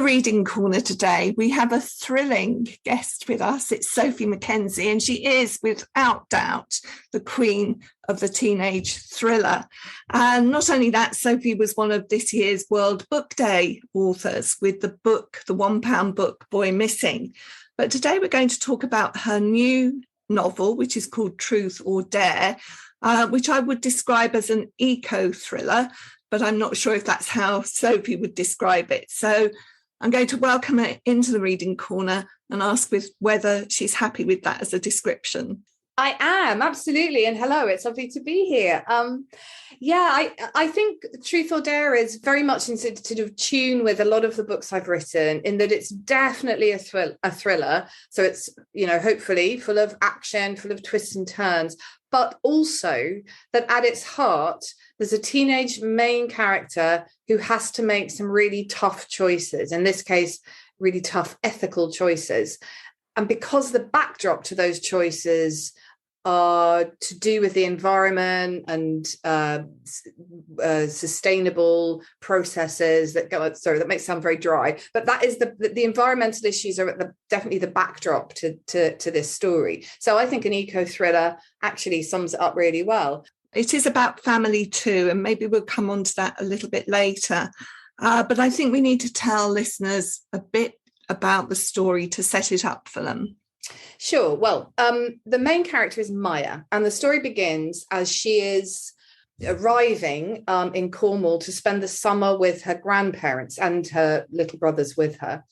the Reading Corner today, we have a thrilling guest with us. It's Sophie McKenzie, and she is, without doubt, the queen of the teenage thriller. And not only that, Sophie was one of this year's World Book Day authors with the book, the £1 book, Boy Missing. But today we're going to talk about her new novel, which is called Truth or Dare, which I would describe as an eco-thriller, but I'm not sure if that's how Sophie would describe it. So I'm going to welcome her into the Reading Corner and ask whether she's happy with that as a description. I am, absolutely. And hello, it's lovely to be here. I think Truth or Dare is very much in sort of tune with a lot of the books I've written, in that it's definitely a thriller. So it's, hopefully full of action, full of twists and turns, but also that at its heart, there's a teenage main character who has to make some really tough choices. In this case, really tough ethical choices. And because the backdrop to those choices are to do with the environment and sustainable processes that makes it sound very dry, but that is the environmental issues are definitely the backdrop to this story. So I think an eco-thriller actually sums it up really well. It is about family too, and maybe we'll come on to that a little bit later. But I think we need to tell listeners a bit about the story to set it up for them. Sure. Well, the main character is Maya, and the story begins as she is arriving in Cornwall to spend the summer with her grandparents and her little brothers with her.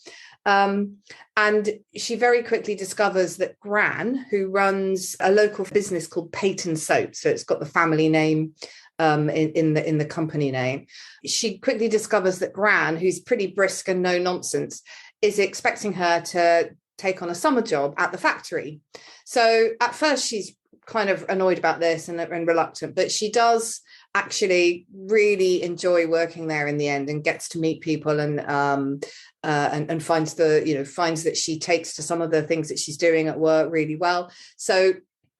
And she very quickly discovers that Gran, who runs a local business called Peyton Soap, so it's got the family name in the company name, she quickly discovers that Gran, who's pretty brisk and no nonsense, is expecting her to take on a summer job at the factory. So at first she's kind of annoyed about this and reluctant, but she does actually really enjoy working there in the end and gets to meet people and finds that she takes to some of the things that she's doing at work really well. So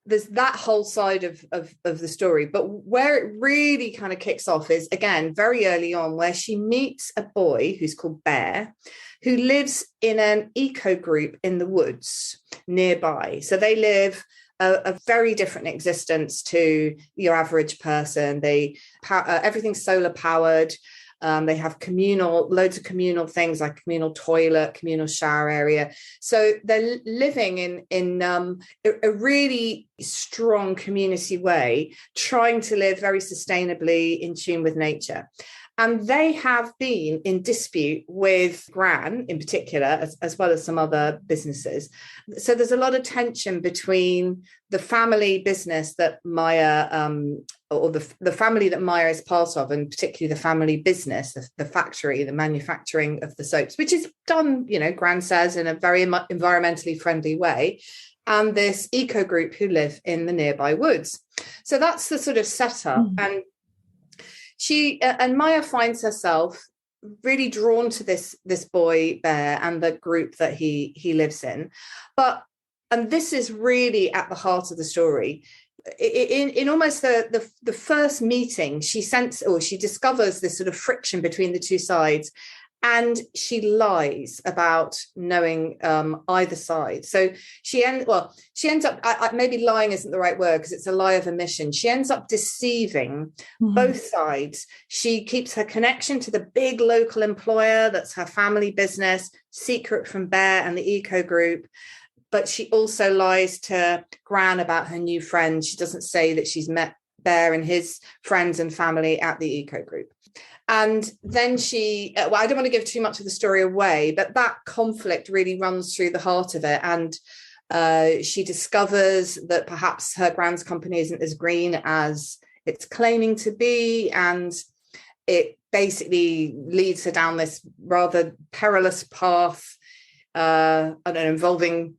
there's that whole side of the story. But where it really kind of kicks off is, again, very early on, where she meets a boy who's called Bear, who lives in an eco group in the woods nearby. So they live a very different existence to your average person. Everything's solar powered. They have loads of communal things like communal toilet, communal shower area. So they're living in a really strong community way, trying to live very sustainably in tune with nature. And they have been in dispute with Gran in particular, as well as some other businesses. So there's a lot of tension between the family business that Maya, or the family that Maya is part of, and particularly the family business, the factory, the manufacturing of the soaps, which is done, Gran says, in a very environmentally friendly way, and this eco group who live in the nearby woods. So that's the sort of setup. And Maya finds herself really drawn to this boy Bear and the group that he lives in. And this is really at the heart of the story. In almost the first meeting, she discovers this sort of friction between the two sides, and she lies about knowing either side. So she ends up, maybe lying isn't the right word because it's a lie of omission. She ends up deceiving both sides. She keeps her connection to the big local employer, that's her family business, secret from Bear and the eco group. But she also lies to Gran about her new friend. She doesn't say that she's met Bear and his friends and family at the eco group. And then I don't want to give too much of the story away, but that conflict really runs through the heart of it. And she discovers that perhaps her Gran's company isn't as green as it's claiming to be. And it basically leads her down this rather perilous path, involving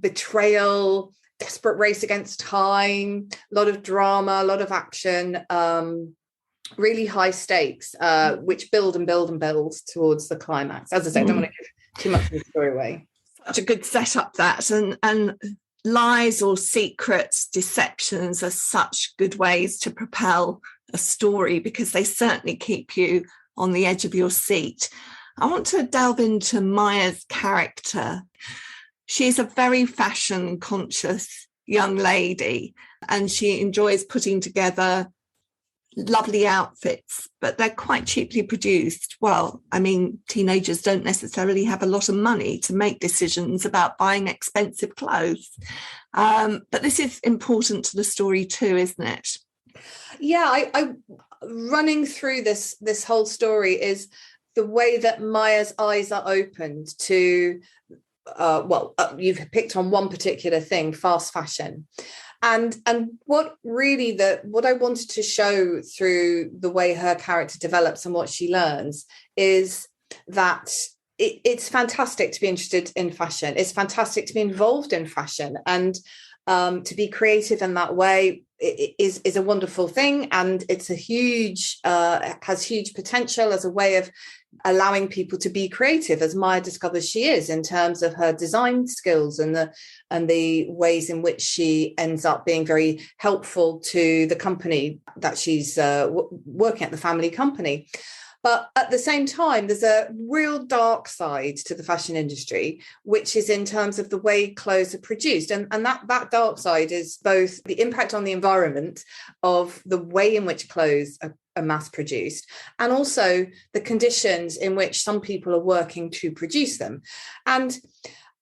betrayal, desperate race against time, a lot of drama, a lot of action, really high stakes, which build and build and build towards the climax. As I say, I don't want to give too much of the story away. Such a good setup, that. And lies or secrets, deceptions are such good ways to propel a story, because they certainly keep you on the edge of your seat. I want to delve into Maya's character. She's a very fashion conscious young lady, and she enjoys putting together lovely outfits, but they're quite cheaply produced. Well, I mean, teenagers don't necessarily have a lot of money to make decisions about buying expensive clothes. But this is important to the story too, isn't it? Yeah, I running through this whole story is the way that Maya's eyes are opened to, you've picked on one particular thing, fast fashion. And what I wanted to show through the way her character develops and what she learns is that it's fantastic to be interested in fashion. It's fantastic to be involved in fashion, and to be creative in that way is a wonderful thing. And it's has huge potential as a way of allowing people to be creative, as Maya discovers she is, in terms of her design skills and the ways in which she ends up being very helpful to the company that she's working at, the family company. But at the same time, there's a real dark side to the fashion industry, which is in terms of the way clothes are produced. And that dark side is both the impact on the environment of the way in which clothes are mass produced, and also the conditions in which some people are working to produce them. And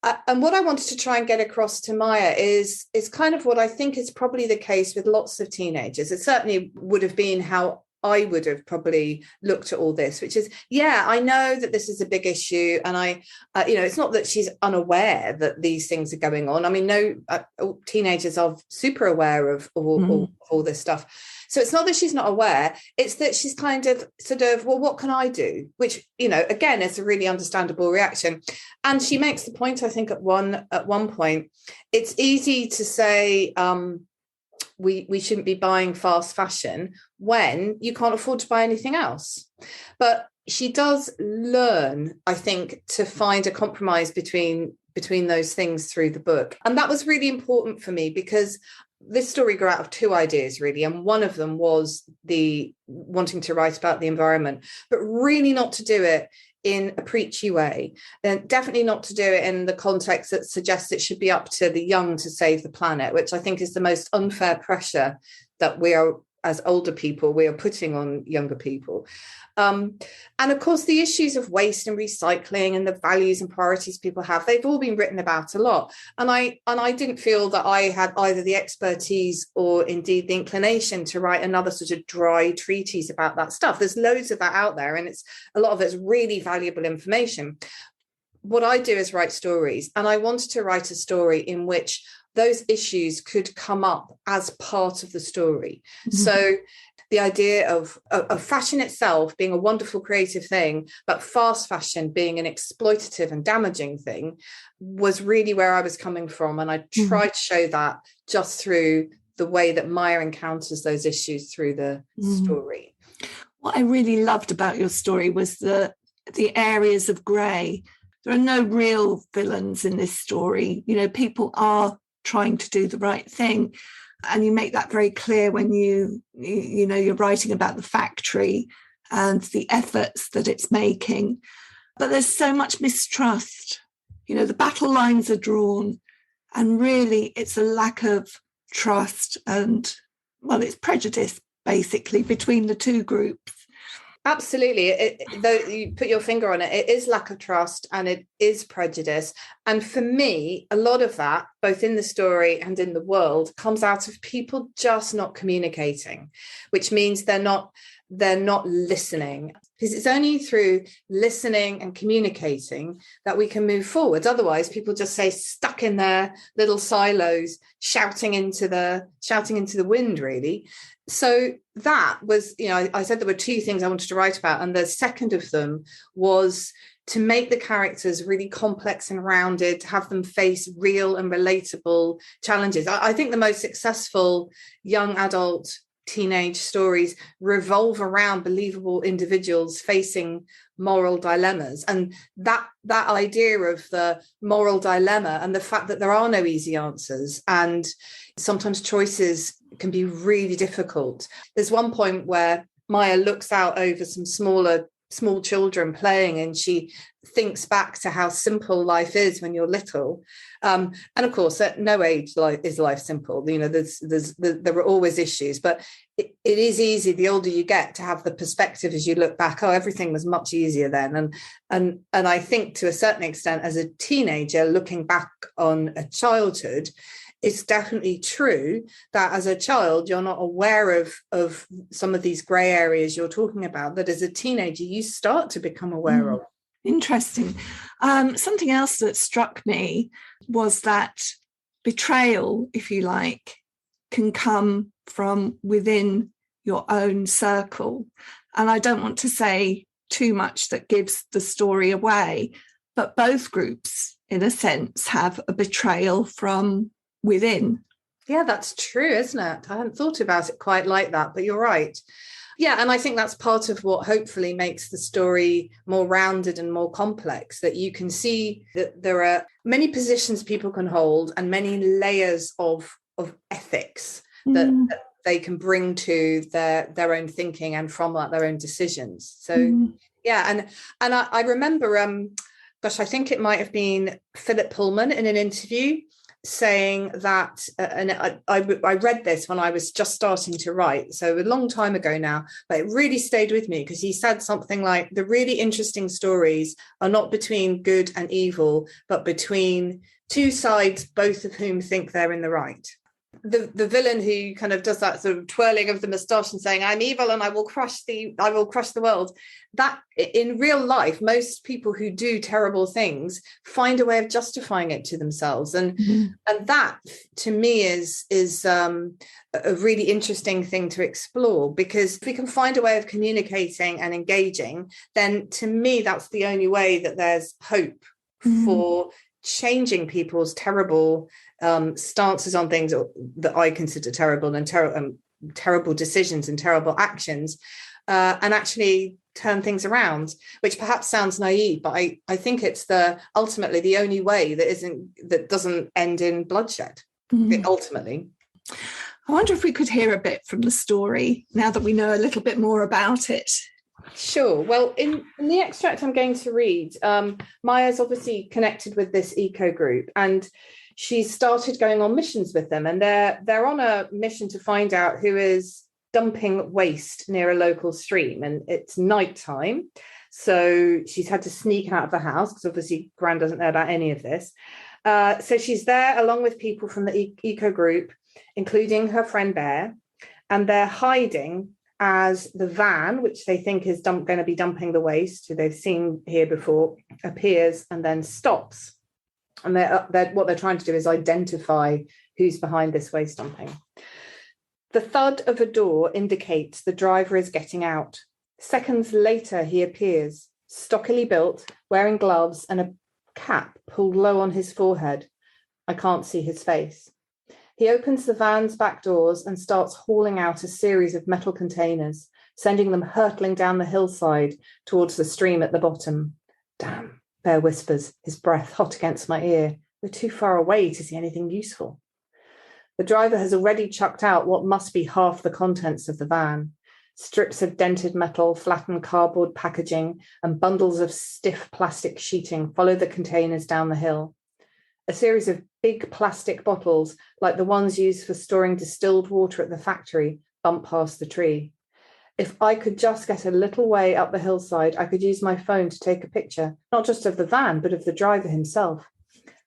what I wanted to try and get across to Maya is kind of what I think is probably the case with lots of teenagers. It certainly would have been how I would have probably looked at all this, which is, yeah, I know that this is a big issue. And it's not that she's unaware that these things are going on. I mean, no, teenagers are super aware of all this stuff. So it's not that she's not aware, it's that she's kind of well, what can I do? Which, again, is a really understandable reaction. And she makes the point, I think, at one point, it's easy to say, we shouldn't be buying fast fashion when you can't afford to buy anything else. But she does learn, I think, to find a compromise between those things through the book. And that was really important for me, because this story grew out of two ideas, really. And one of them was the wanting to write about the environment, but really not to do it in a preachy way, and definitely not to do it in the context that suggests it should be up to the young to save the planet, which I think is the most unfair pressure that we are, as older people, we are putting on younger people. And of course, the issues of waste and recycling and the values and priorities people have, they've all been written about a lot. And I didn't feel that I had either the expertise or indeed the inclination to write another sort of dry treatise about that stuff. There's loads of that out there, and a lot of it's really valuable information. What I do is write stories, and I wanted to write a story in which those issues could come up as part of the story. Mm-hmm. So the idea of fashion itself being a wonderful creative thing, but fast fashion being an exploitative and damaging thing, was really where I was coming from. And I tried to show that just through the way that Maya encounters those issues through the story. What I really loved about your story was the areas of grey. There are no real villains in this story. People are trying to do the right thing. And you make that very clear when you're writing about the factory and the efforts that it's making. But there's so much mistrust. The battle lines are drawn, and really it's a lack of trust and, well, it's prejudice basically between the two groups. Absolutely. Though you put your finger on it, it is lack of trust and it is prejudice. And for me, a lot of that, both in the story and in the world, comes out of people just not communicating, which means they're not listening. Because it's only through listening and communicating that we can move forward. Otherwise, people just stay stuck in their little silos, shouting into the wind, really. So that was, I said there were two things I wanted to write about. And the second of them was to make the characters really complex and rounded, to have them face real and relatable challenges. I think the most successful young adult teenage stories revolve around believable individuals facing moral dilemmas. And that idea of the moral dilemma and the fact that there are no easy answers, and sometimes choices can be really difficult. There's one point where Maya looks out over some smaller small children playing, and she thinks back to how simple life is when you're little. And of course, at no age is life simple. You know, there are always issues, but it is easy the older you get to have the perspective as you look back. Oh, everything was much easier then. And I think to a certain extent, as a teenager looking back on a childhood, it's definitely true that as a child, you're not aware of some of these grey areas you're talking about, that as a teenager, you start to become aware of. Interesting. Something else that struck me was that betrayal, if you like, can come from within your own circle. And I don't want to say too much that gives the story away, but both groups, in a sense, have a betrayal from within. Yeah, that's true, isn't it? I hadn't thought about it quite like that, but you're right. Yeah, and I think that's part of what hopefully makes the story more rounded and more complex, that you can see that there are many positions people can hold and many layers of ethics that they can bring to their own thinking and from their own decisions. So yeah, and I remember, I think it might have been Philip Pullman in an interview saying that, and I read this when I was just starting to write, so a long time ago now, but it really stayed with me because he said something like, the really interesting stories are not between good and evil, but between two sides, both of whom think they're in the right. The villain who kind of does that sort of twirling of the moustache and saying, I'm evil and I will crush the world. That in real life, most people who do terrible things find a way of justifying it to themselves. And that to me is a really interesting thing to explore, because if we can find a way of communicating and engaging, then to me, that's the only way that there's hope for changing people's terrible stances on things that I consider terrible and terrible decisions and terrible actions, and actually turn things around, which perhaps sounds naive, but I think it's ultimately the only way that doesn't end in bloodshed. Ultimately. I wonder if we could hear a bit from the story now that we know a little bit more about it. Sure. Well, in the extract I'm going to read, Maya's obviously connected with this eco group, and she's started going on missions with them, and they're on a mission to find out who is dumping waste near a local stream, and it's nighttime, so she's had to sneak out of the house because obviously Gran doesn't know about any of this. So she's there along with people from the eco group, including her friend Bear, and they're hiding as the van, which they think is going to be dumping the waste, who they've seen here before, appears and then stops. And what they're trying to do is identify who's behind this waste dumping. The thud of a door indicates the driver is getting out. Seconds later, he appears, stockily built, wearing gloves and a cap pulled low on his forehead. I can't see his face. He opens the van's back doors and starts hauling out a series of metal containers, sending them hurtling down the hillside towards the stream at the bottom. Damn, Bear whispers, his breath hot against my ear. We're too far away to see anything useful. The driver has already chucked out what must be half the contents of the van. Strips of dented metal, flattened cardboard packaging, and bundles of stiff plastic sheeting follow the containers down the hill. A series of big plastic bottles, like the ones used for storing distilled water at the factory, bump past the tree. If I could just get a little way up the hillside, I could use my phone to take a picture, not just of the van, but of the driver himself.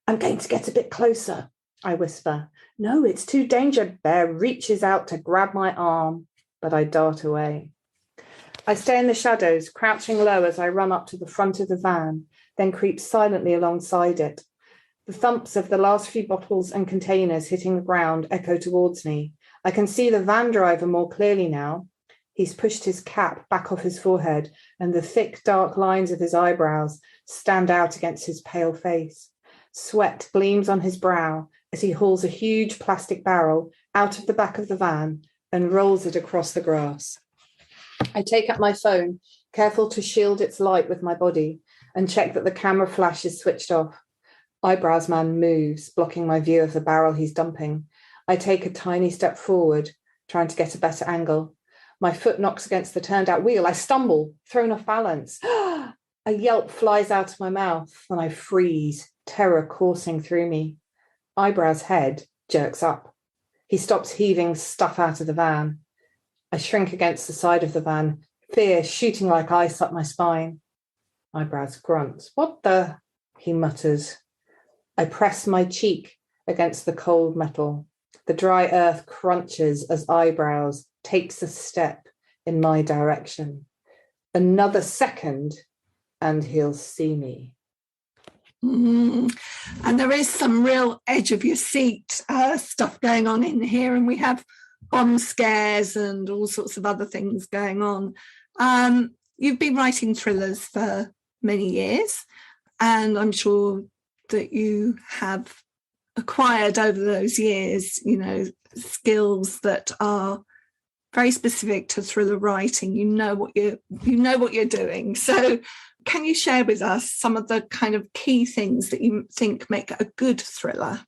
I'm going to get a bit closer, I whisper. No, it's too dangerous. Bear reaches out to grab my arm, but I dart away. I stay in the shadows, crouching low as I run up to the front of the van, then creep silently alongside it. The thumps of the last few bottles and containers hitting the ground echo towards me. I can see the van driver more clearly now. He's pushed his cap back off his forehead, and the thick, dark lines of his eyebrows stand out against his pale face. Sweat gleams on his brow as he hauls a huge plastic barrel out of the back of the van and rolls it across the grass. I take up my phone, careful to shield its light with my body, and check that the camera flash is switched off. Eyebrows man moves, blocking my view of the barrel he's dumping. I take a tiny step forward, trying to get a better angle. My foot knocks against the turned out wheel. I stumble, thrown off balance. A yelp flies out of my mouth and I freeze, terror coursing through me. Eyebrow's head jerks up. He stops heaving stuff out of the van. I shrink against the side of the van, fear shooting like ice up my spine. Eyebrows grunts. What the? He mutters. I press my cheek against the cold metal. The dry earth crunches as Eyebrows takes a step in my direction. Another second and he'll see me. And there is some real edge of your seat stuff going on in here, and we have bomb scares and all sorts of other things going on. You've been writing thrillers for many years, and I'm sure that you have acquired over those years, skills that are very specific to thriller writing. You know what you're doing. So can you share with us some of the kind of key things that you think make a good thriller?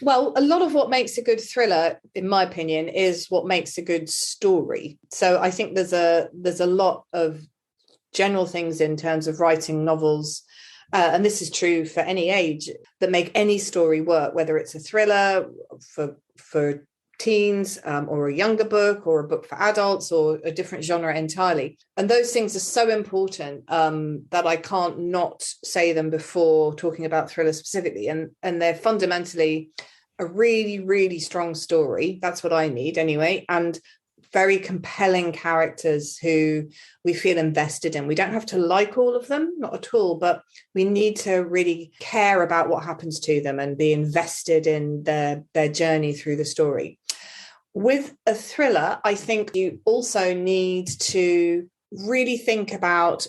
Well, a lot of what makes a good thriller, in my opinion, is what makes a good story. So I think there's a lot of general things in terms of writing novels, and this is true for any age, that make any story work, whether it's a thriller for teens or a younger book or a book for adults or a different genre entirely. And those things are so important that I can't not say them before talking about thrillers specifically. And they're fundamentally a really, really strong story. That's what I need anyway. And very compelling characters who we feel invested in. We don't have to like all of them, not at all, but we need to really care about what happens to them and be invested in their journey through the story. With a thriller, I think you also need to really think about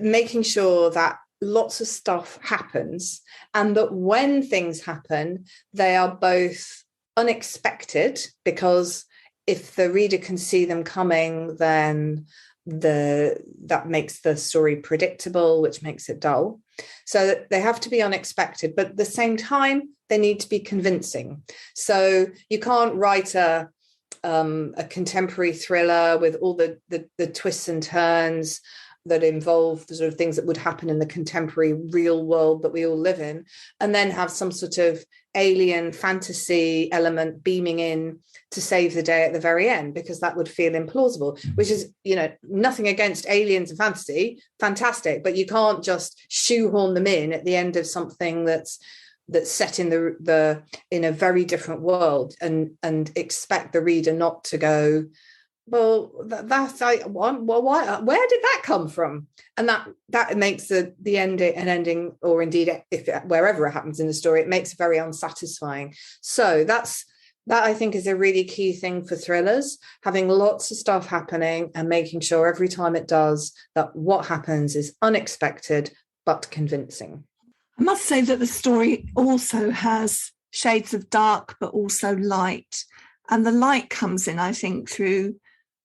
making sure that lots of stuff happens, and that when things happen, they are both unexpected, because if the reader can see them coming, then that makes the story predictable, which makes it dull. So they have to be unexpected, but at the same time, they need to be convincing. So you can't write a contemporary thriller with all the twists and turns that involve the sort of things that would happen in the contemporary real world that we all live in, and then have some sort of alien fantasy element beaming in to save the day at the very end, because that would feel implausible, which is, nothing against aliens and fantasy, fantastic, but you can't just shoehorn them in at the end of something that's set in in a very different world and expect the reader not to go, well, why? Where did that come from? And that makes the ending, or indeed wherever it happens in the story, it makes it very unsatisfying. So that I think is a really key thing for thrillers, having lots of stuff happening and making sure every time it does that what happens is unexpected but convincing. I must say that the story also has shades of dark but also light, and the light comes in, I think, through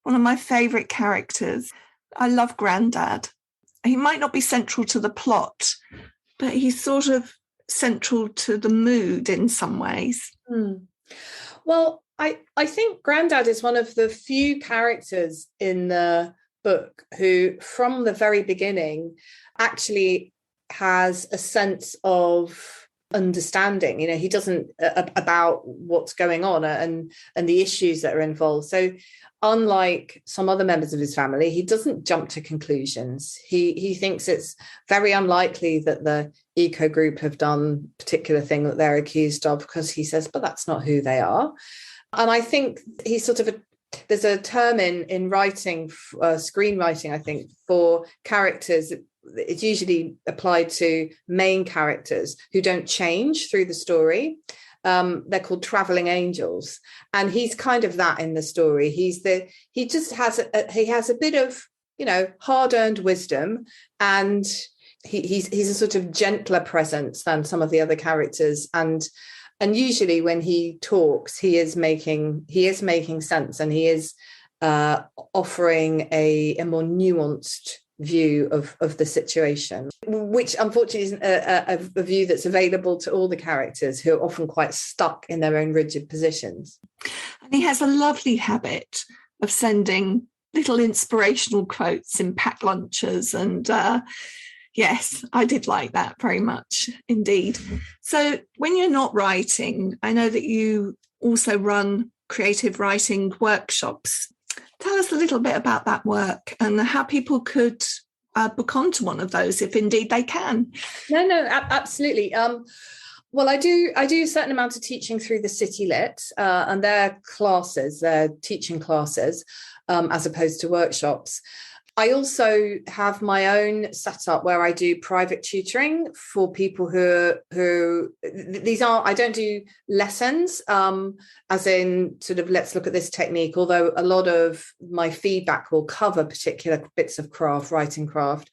one of my favourite characters. I love Grandad. He might not be central to the plot, but he's sort of central to the mood in some ways. Well, I think Grandad is one of the few characters in the book who, from the very beginning, actually has a sense of understanding. He doesn't about what's going on and the issues that are involved. So unlike some other members of his family, he doesn't jump to conclusions. He thinks it's very unlikely that the eco group have done a particular thing that they're accused of, because he says, but that's not who they are. And I think he's sort of there's a term in writing, screenwriting, I think, for characters. It's usually applied to main characters who don't change through the story. They're called traveling angels, and he's kind of that in the story. He just has a bit of hard-earned wisdom, and he's a sort of gentler presence than some of the other characters, and usually when he talks, he is making sense, and he is offering a more nuanced view of the situation, which unfortunately isn't a view that's available to all the characters, who are often quite stuck in their own rigid positions. And he has a lovely habit, of sending little inspirational quotes in packed lunches. And yes, I did like that very much indeed. So when you're not writing, I know that you also run creative writing workshops. Tell us a little bit about that work and how people could book onto one of those if indeed they can. No, absolutely. Well, I do a certain amount of teaching through the CityLit, and they're teaching classes, as opposed to workshops. I also have my own setup where I do private tutoring for people who I don't do lessons, as in sort of let's look at this technique, although a lot of my feedback will cover particular bits of writing craft.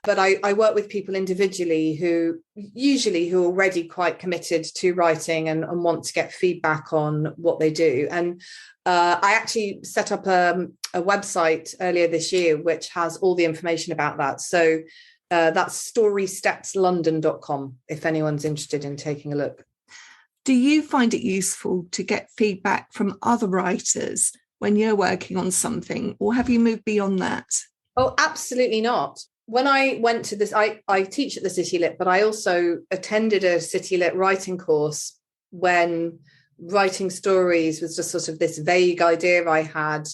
But I work with people individually who are already quite committed to writing and want to get feedback on what they do. And I actually set up a website earlier this year, which has all the information about that. So that's storystepslondon.com, if anyone's interested in taking a look. Do you find it useful to get feedback from other writers when you're working on something, or have you moved beyond that? Oh, absolutely not. When I went to this, I teach at the CityLit, but I also attended a CityLit writing course when writing stories was just sort of this vague idea I had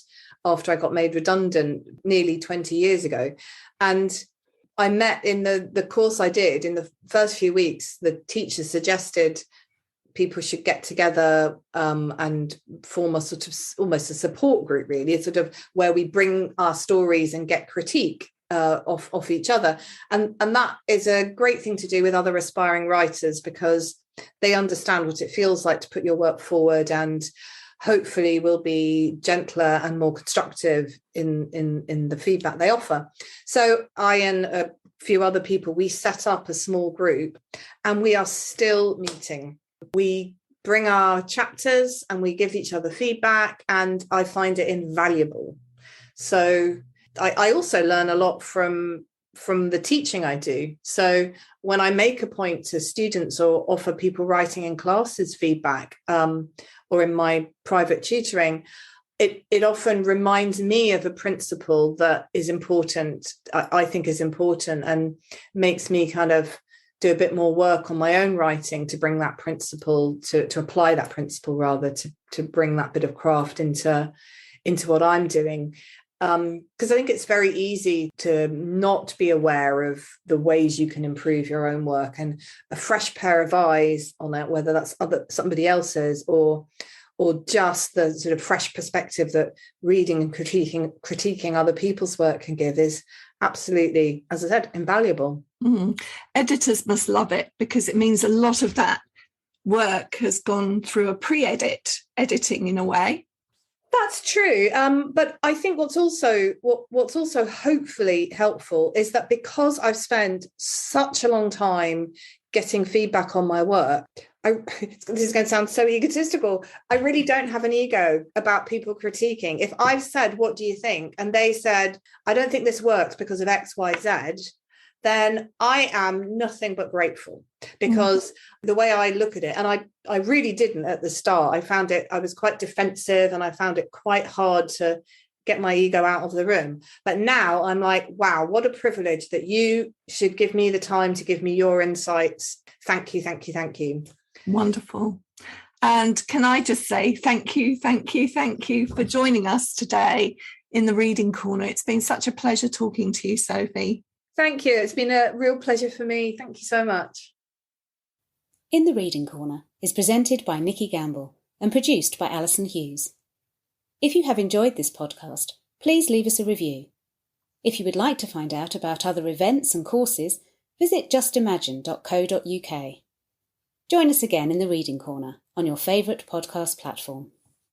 after I got made redundant nearly 20 years ago. And I met in the course I did, in the first few weeks, the teacher suggested people should get together and form a sort of almost a support group, really. It's sort of where we bring our stories and get critique off each other. And that is a great thing to do with other aspiring writers, because they understand what it feels like to put your work forward and hopefully will be gentler and more constructive in the feedback they offer. So I and a few other people, we set up a small group and we are still meeting. We bring our chapters and we give each other feedback, and I find it invaluable. So I also learn a lot from the teaching I do. So when I make a point to students or offer people writing in classes feedback, or in my private tutoring, it often reminds me of a principle that is important, I think is important, and makes me kind of do a bit more work on my own writing to bring that principle, to apply that principle rather, to bring that bit of craft into what I'm doing. Because I think it's very easy to not be aware of the ways you can improve your own work, and a fresh pair of eyes on it, whether that's somebody else's or just the sort of fresh perspective that reading and critiquing other people's work can give, is absolutely, as I said, invaluable. Editors must love it, because it means a lot of that work has gone through a editing in a way. That's true. But I think what's also hopefully helpful is that because I've spent such a long time getting feedback on my work, this is going to sound so egotistical, I really don't have an ego about people critiquing. If I've said, what do you think? And they said, I don't think this works because of X, Y, Z, then I am nothing but grateful, because the way I look at it, and I really didn't at the start, I was quite defensive and I found it quite hard to get my ego out of the room. But now I'm like, wow, what a privilege that you should give me the time to give me your insights. Thank you, thank you, thank you. Wonderful. And can I just say thank you for joining us today in the Reading Corner. It's been such a pleasure talking to you, Sophie. Thank you. It's been a real pleasure for me. Thank you so much. In the Reading Corner is presented by Nikki Gamble and produced by Alison Hughes. If you have enjoyed this podcast, please leave us a review. If you would like to find out about other events and courses, visit justimagine.co.uk. Join us again in the Reading Corner on your favourite podcast platform.